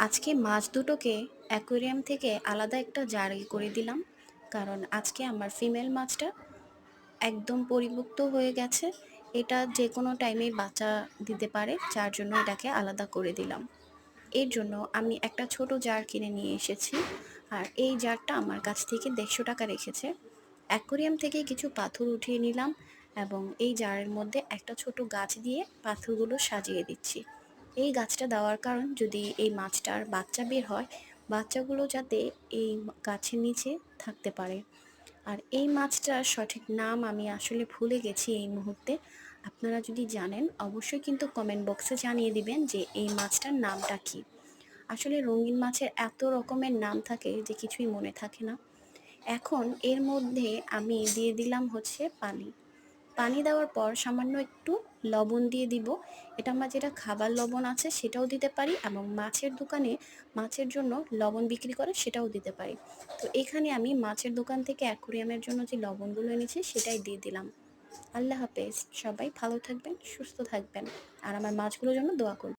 আজকে মাছ দুটোকে অ্যাকোয়ারিয়াম থেকে আলাদা একটা জারে করে দিলাম, কারণ আজকে আমার ফিমেল মাছটা একদম পরিপক্ব হয়ে গেছে। এটা যে কোনো টাইমেই বাচ্চা দিতে পারে, যার জন্য এটাকে আলাদা করে দিলাম। এর জন্য আমি একটা ছোট জার কিনে নিয়ে এসেছি, আর এই জারটা আমার কাছ থেকে 150 টাকা রেখেছে। অ্যাকোয়ারিয়াম থেকে কিছু পাথর উঠিয়ে নিলাম এবং এই জারের মধ্যে একটা ছোট গাছ দিয়ে পাথরগুলো সাজিয়ে দিচ্ছি। এই গাছটা দেওয়ার কারণ, যদি এই মাছটার বাচ্চা বের হয়, বাচ্চাগুলো যাতে এই গাছের নিচে থাকতে পারে। আর এই মাছটার সঠিক নাম আমি আসলে ভুলে গেছি এই মুহূর্তে। আপনারা যদি জানেন অবশ্যই কিন্তু কমেন্ট বক্সে জানিয়ে দিবেন যে এই মাছটার নামটা কি। আসলে রঙিন মাছের এত রকমের নাম থাকে যে কিছুই মনে থাকে না। এখন এর মধ্যে আমি দিয়ে দিলাম হচ্ছে পানি। পানি দেওয়ার পর সামান্য একটু লবণ দিয়ে দিব। এটা আমরা যেটা খাবার লবণ আছে সেটাও দিতে পারি, এবং মাছের দোকানে মাছের জন্য লবণ বিক্রি করে সেটাও দিতে পারি। তো এখানে আমি মাছের দোকান থেকে অ্যাকোয়ারিয়ামের জন্য যে লবণগুলো এনেছি সেটাই দিয়ে দিলাম। আল্লাহ হাফেজ। সবাই ভালো থাকবেন, সুস্থ থাকবেন, আর আমার মাছগুলোর জন্য দোয়া করবেন।